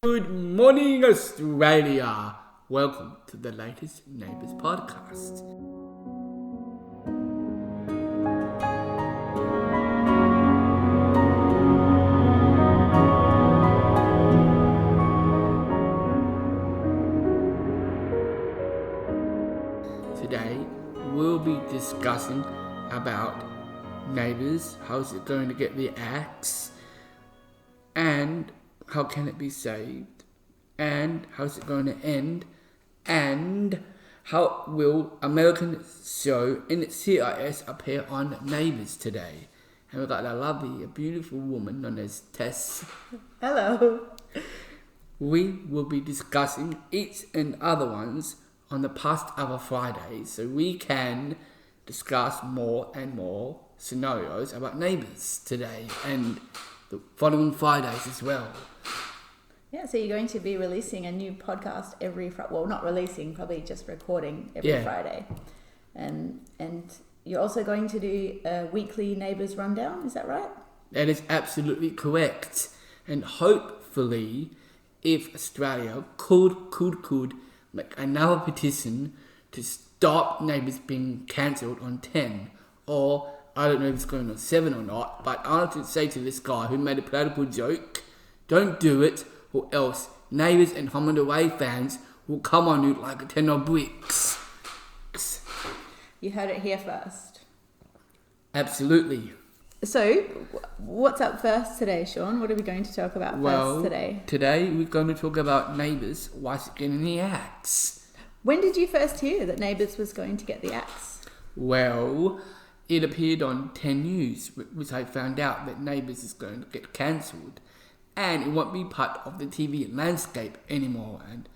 Good morning, Australia. Welcome to the latest Neighbours podcast. Today, we'll be discussing about Neighbours, how's it going to get the axe, and how can it be saved, and how's it going to end, and how will American show in CIS appear on Neighbours today. And we've got a lovely, beautiful woman known as Tess. Hello. We will be discussing each and other ones on the past other Fridays, so we can discuss more and more scenarios about Neighbours today and the following Fridays as well. Yeah, so you're going to be releasing a new podcast every Friday. Well, not releasing, probably just recording every Friday. And you're also going to do a weekly Neighbours rundown, is that right? That is absolutely correct. And hopefully, if Australia could make another petition to stop Neighbours being cancelled on 10, or I don't know if it's going on 7 or not, but I want to say to this guy who made a political joke, don't do it, or else Neighbours and Home and Away fans will come on you like a 10 of bricks. You heard it here first. Absolutely. So, what's up first today, Shaun? What are we going to talk about first today? Today we're going to talk about Neighbours, why's it getting the axe? When did you first hear that Neighbours was going to get the axe? Well, it appeared on 10 News, which I found out that Neighbours is going to get cancelled. And it won't be part of the TV landscape anymore. And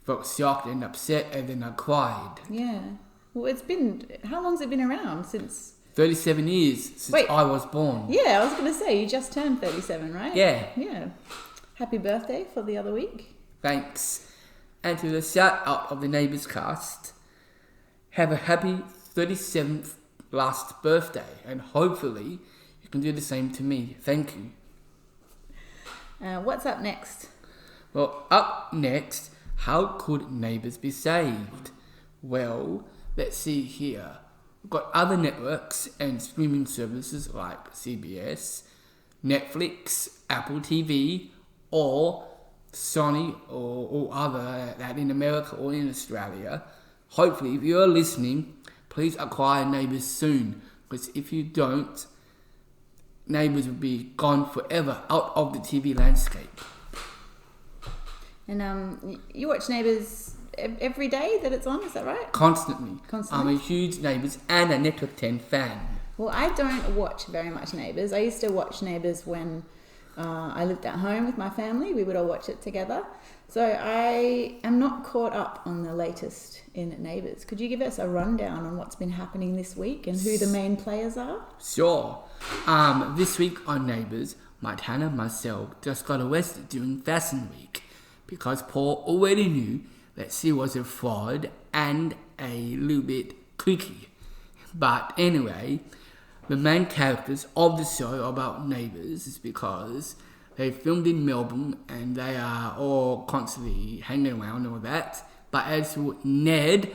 felt shocked and upset, and then I cried. Yeah. Well, how long's it been around since? 37 years since I was born. Yeah, I was going to say, you just turned 37, right? Yeah. Yeah. Happy birthday for the other week. Thanks. And to the shout out of the Neighbours cast, have a happy 37th last birthday. And hopefully you can do the same to me. Thank you. What's up next? Well, up next, how could Neighbours be saved? Well, let's see here. We've got other networks and streaming services like CBS, Netflix, Apple TV, or Sony or other that in America or in Australia. Hopefully, if you're listening, please acquire Neighbours soon, because if you don't, Neighbours will be gone forever out of the TV landscape. And you watch Neighbours every day that it's on, is that right? Constantly. I'm a huge Neighbours and a Network 10 fan. Well, I don't watch very much Neighbours. I used to watch Neighbours when I lived at home with my family. We would all watch it together. So I am not caught up on the latest in Neighbours. Could you give us a rundown on what's been happening this week and who the main players are? Sure. This week on Neighbours, Montana and myself just got arrested during Fashion Week because Paul already knew that she was a fraud and a little bit creaky. But anyway, the main characters of the show about Neighbours is because they filmed in Melbourne and they are all constantly hanging around and all that. But as for Ned,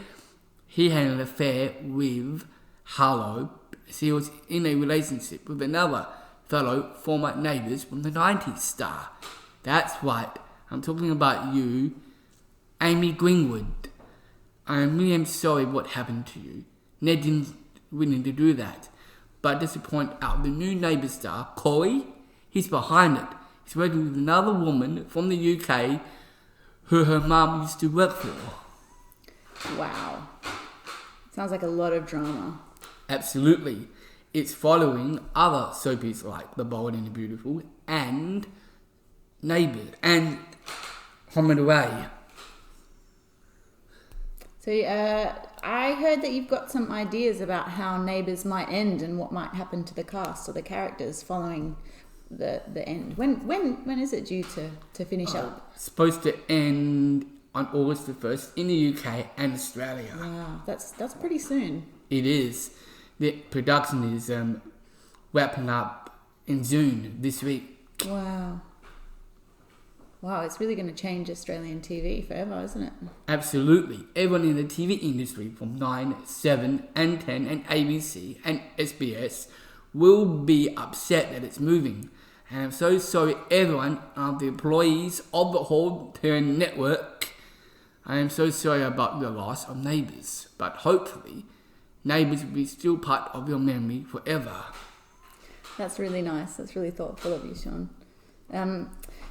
he had an affair with Harlow. She was in a relationship with another fellow former Neighbours from the 90s star. That's right, I'm talking about you, Amy Greenwood. I really am sorry what happened to you. Ned didn't willing to do that. But just to point out, the new Neighbours star, Corey, he's behind it. He's working with another woman from the UK who her mum used to work for. Wow. Sounds like a lot of drama. Absolutely. It's following other soapies like The Bold and the Beautiful and Neighbours and Home and Away. So I heard that you've got some ideas about how Neighbours might end and what might happen to the cast or the characters following the end. When is it due to finish up? It's supposed to end on August the 1st in the UK and Australia. Wow, that's pretty soon. It is. The production is wrapping up in June this week. Wow. Wow, it's really going to change Australian TV forever, isn't it? Absolutely. Everyone in the TV industry from 9, 7 and 10 and ABC and SBS will be upset that it's moving. And I'm so sorry everyone, the employees of the whole Turn network. I am so sorry about the loss of Neighbours. But hopefully, Neighbours will be still part of your memory forever. That's really nice. That's really thoughtful of you, Shaun.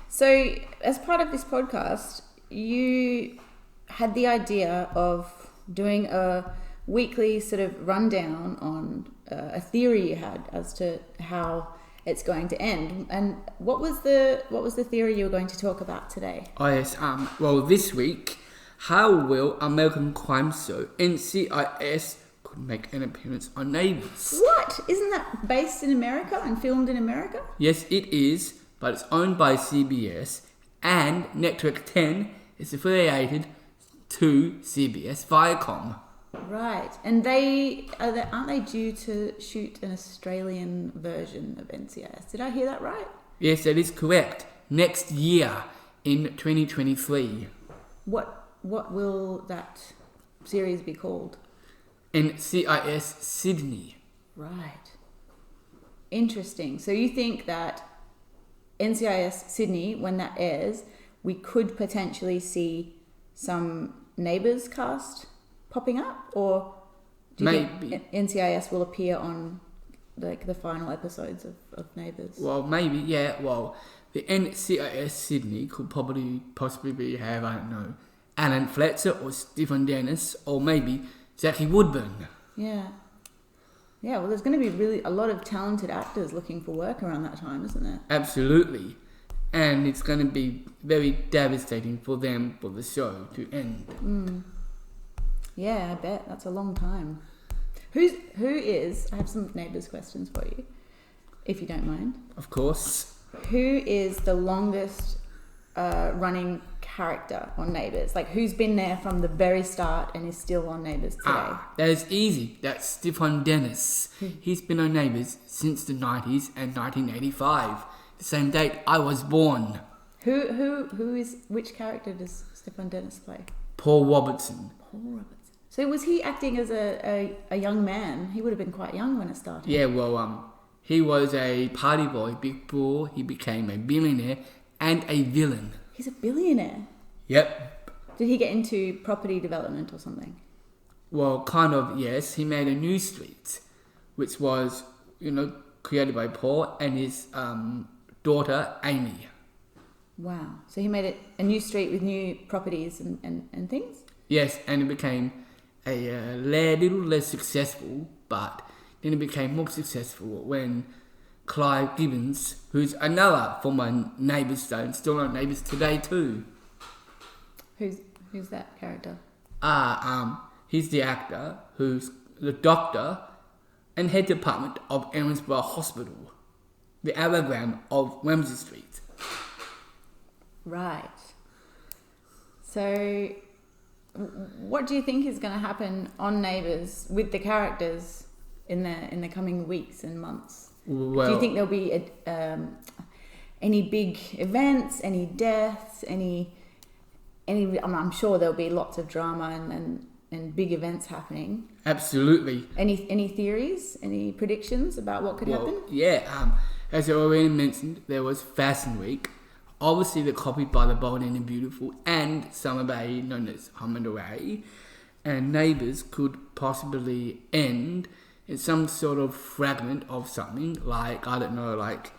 So, as part of this podcast, you had the idea of doing a weekly sort of rundown on a theory you had as to how it's going to end. And what was the theory you were going to talk about today? Oh yes, well this week, how will American crime show NCIS could make an appearance on Neighbours? What? Isn't that based in America and filmed in America? Yes, it is, but it's owned by CBS, and Network 10 is affiliated to CBS Viacom. Right, and aren't they due to shoot an Australian version of NCIS? Did I hear that right? Yes, that is correct. Next year, in 2023. What will that series be called? NCIS Sydney. Right. Interesting. So you think that NCIS Sydney, when that airs, we could potentially see some Neighbours cast popping up, or do you think NCIS will appear on like the final episodes of Neighbours? Well, maybe, yeah. Well, the NCIS Sydney could possibly have, I don't know, Alan Fletcher or Stephen Dennis or maybe Jackie Woodburn. Yeah. Yeah, well, there's going to be really a lot of talented actors looking for work around that time, isn't there? Absolutely. And it's going to be very devastating for them for the show to end. Yeah, I bet. That's a long time. I have some Neighbours questions for you, if you don't mind. Of course. Who is the longest running character on Neighbours? Like, who's been there from the very start and is still on Neighbours today? That is easy. That's Stephen Dennis. He's been on Neighbours since the 90s and 1985. The same date I was born. Which character does Stephen Dennis play? Paul Robertson. Paul Robertson. So was he acting as a young man? He would have been quite young when it started. Yeah, well, he was a party boy before he became a billionaire and a villain. He's a billionaire? Yep. Did he get into property development or something? Well, kind of, yes. He made a new street, which was, created by Paul and his daughter, Amy. Wow. So he made a new street with new properties and things? Yes, and it became a little less successful, but then it became more successful when Clive Gibbons, who's another former Neighbours star and still on Neighbours today too. Who's that character? He's the actor who's the doctor and head department of Erinsborough Hospital, the anagram of Ramsay Street. Right. So, what do you think is going to happen on Neighbours with the characters in the coming weeks and months? Well, do you think there'll be any big events, any deaths, any? I'm sure there'll be lots of drama and big events happening. Absolutely. Any theories? Any predictions about what could happen? Yeah. As I already mentioned, there was Fashion Week. Obviously, they're copied by the Bold and the Beautiful and Summer Bay, known as Home and Away. And Neighbours could possibly end in some sort of fragment of something, like, I don't know, like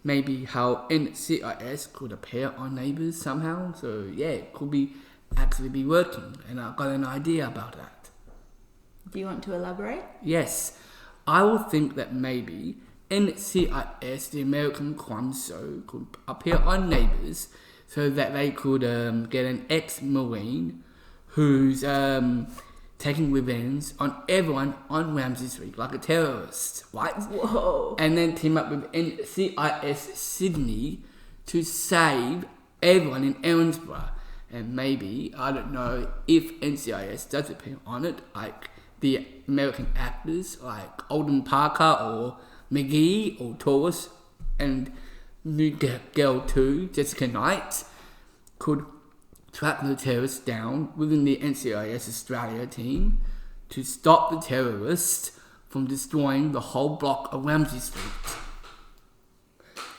maybe how NCIS could appear on Neighbours somehow. So, yeah, it could actually be working. And I've got an idea about that. Do you want to elaborate? Yes. I would think that maybe NCIS, the American crime show, could appear on Neighbours so that they could get an ex-Marine who's taking revenge on everyone on Ramsay Street, like a terrorist, right? Whoa. And then team up with NCIS Sydney to save everyone in Erinsborough. And maybe, I don't know, if NCIS does appear on it, like the American actors like Alden Parker or McGee or Taurus and new girl too, Jessica Knight, could track the terrorists down within the NCIS Australia team to stop the terrorists from destroying the whole block of Ramsay Street.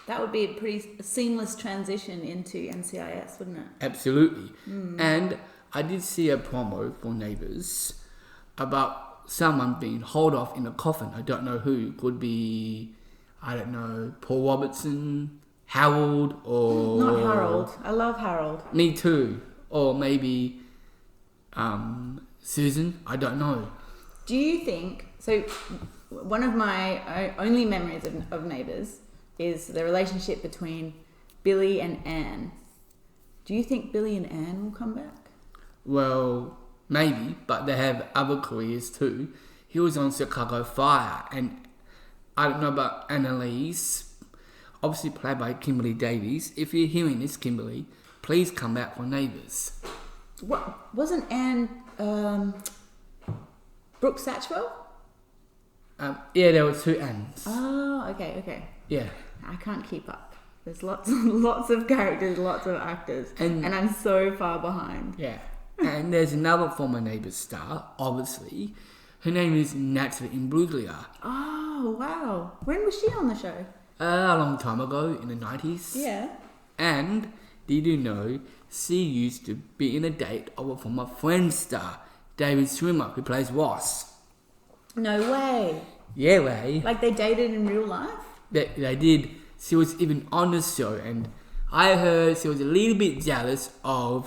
That would be a pretty seamless transition into NCIS, wouldn't it? Absolutely. And I did see a promo for Neighbours about someone being hauled off in a coffin. I don't know who. Could be, I don't know, Paul Robertson, Harold, or... Not Harold. I love Harold. Me too. Or maybe Susan. I don't know. Do you think... So, one of my only memories of Neighbours is the relationship between Billy and Anne. Do you think Billy and Anne will come back? Well, maybe, but they have other careers too. He was on Chicago Fire, and I don't know about Annalise, obviously played by Kimberly Davies. If you're hearing this, Kimberly, please come back for Neighbours. What wasn't Anne Brooke Satchwell? Yeah, there were two Annes. Oh, okay. Yeah. I can't keep up. There's lots of characters, lots of actors, and I'm so far behind. Yeah. And there's another former Neighbours star, obviously. Her name is Natalie Imbruglia. Oh, wow. When was she on the show? A long time ago, in the 90s. Yeah. And did you know she used to be in a date of a former Friends star, David Schwimmer, who plays Ross. No way. Yeah, way. Like they dated in real life? They did. She was even on the show, and I heard she was a little bit jealous of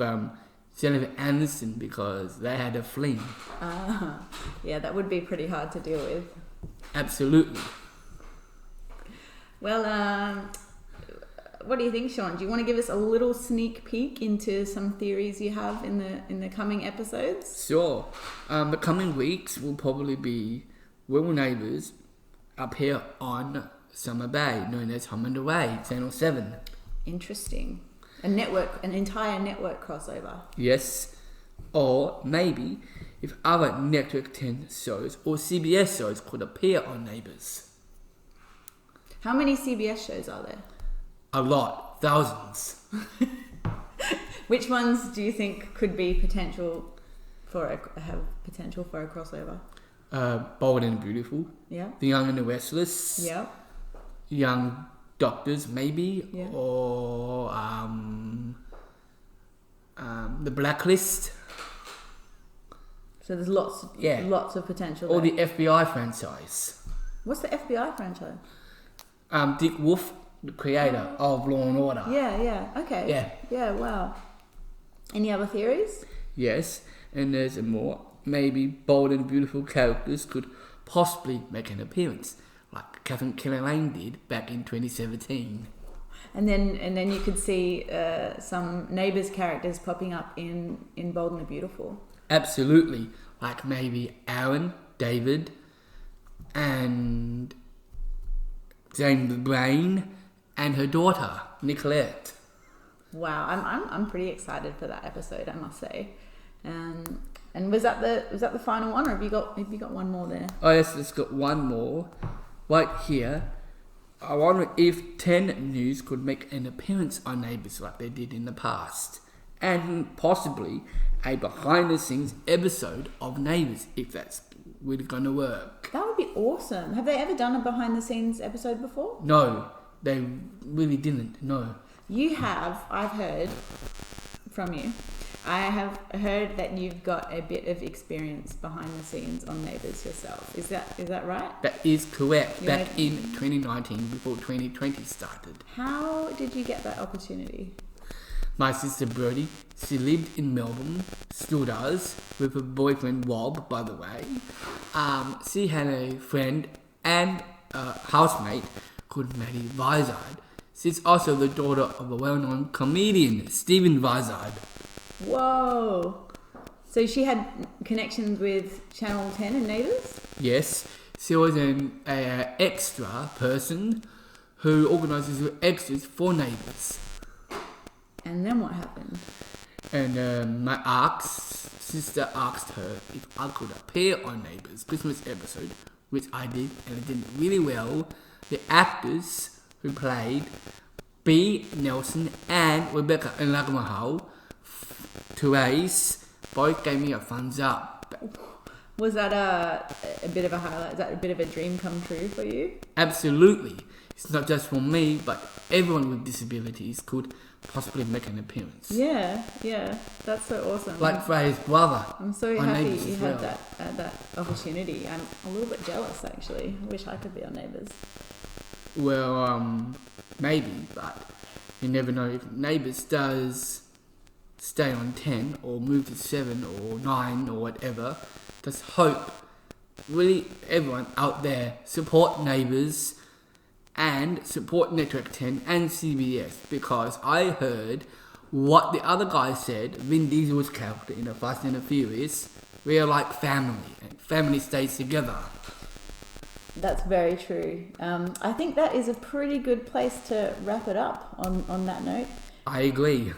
Jennifer Aniston because they had a fling. Yeah, that would be pretty hard to deal with. Absolutely. Well, what do you think, Shaun? Do you want to give us a little sneak peek into some theories you have in the coming episodes? Sure. The coming weeks will probably be Will Neighbours appear on Summer Bay, known as Home and Away, Channel 7. Interesting. An entire network crossover. Yes. Or maybe if other Network 10 shows or CBS shows could appear on Neighbours. How many CBS shows are there? A lot. Thousands. Which ones do you think could be have potential for a crossover? Bold and Beautiful. Yeah. The Young and the Restless. Yeah. Young Doctors, maybe. Yeah. Or The Blacklist. So there's lots of potential Or there. the FBI franchise. What's the FBI franchise? Dick Wolf, the creator of Law and Order. Yeah, okay. Yeah, wow. Any other theories? Yes, and there's more. Maybe bold and beautiful characters could possibly make an appearance, like Catherine Kelly-Lane did back in 2017. And then you could see some Neighbours characters popping up in Bold and the Beautiful. Absolutely, like maybe Aaron, David, and Jane the Brain, and her daughter Nicolette. Wow, I'm pretty excited for that episode, I must say. And was that the final one, or have you got one more there? Oh yes, it's got one more right here. I wonder if 10 News could make an appearance on Neighbours like they did in the past, and possibly a behind-the-scenes episode of Neighbours, if that's really going to work. That would be awesome. Have they ever done a behind-the-scenes episode before? No, they really didn't. No. You have. I've heard from you. I have heard that you've got a bit of experience behind the scenes on Neighbours yourself. Is that right? That is correct. Back in 2019, before 2020 started. How did you get that opportunity? My sister Brodie, she lived in Melbourne, still does, with her boyfriend Rob, by the way. She had a friend and a housemate called Maddie Vizard. She's also the daughter of a well-known comedian, Stephen Vizard. Whoa! So she had connections with Channel 10 and Neighbours? Yes, she was an extra person who organises extras for Neighbours. And then what happened? And my sister asked her if I could appear on Neighbours Christmas episode, which I did, and it did really well. The actors who played B. Nelson and Rebecca Nagmahal, to Ace, both gave me a thumbs up. Was that a bit of a highlight? Is that a bit of a dream come true for you? Absolutely. It's not just for me, but everyone with disabilities could possibly make an appearance. Yeah, that's so awesome. Like Freya's brother. I'm so on happy Neighbours you as had well. that opportunity. I'm a little bit jealous actually. I wish I could be on Neighbours. Well, maybe, but you never know if Neighbours does stay on 10 or move to 7 or 9 or whatever. Just hope really everyone out there support Neighbours and support Network 10 and CBS, because I heard what the other guy said, Vin Diesel's character in the Fast and the Furious, we are like family and family stays together. That's very true. I think that is a pretty good place to wrap it up on that note. I agree.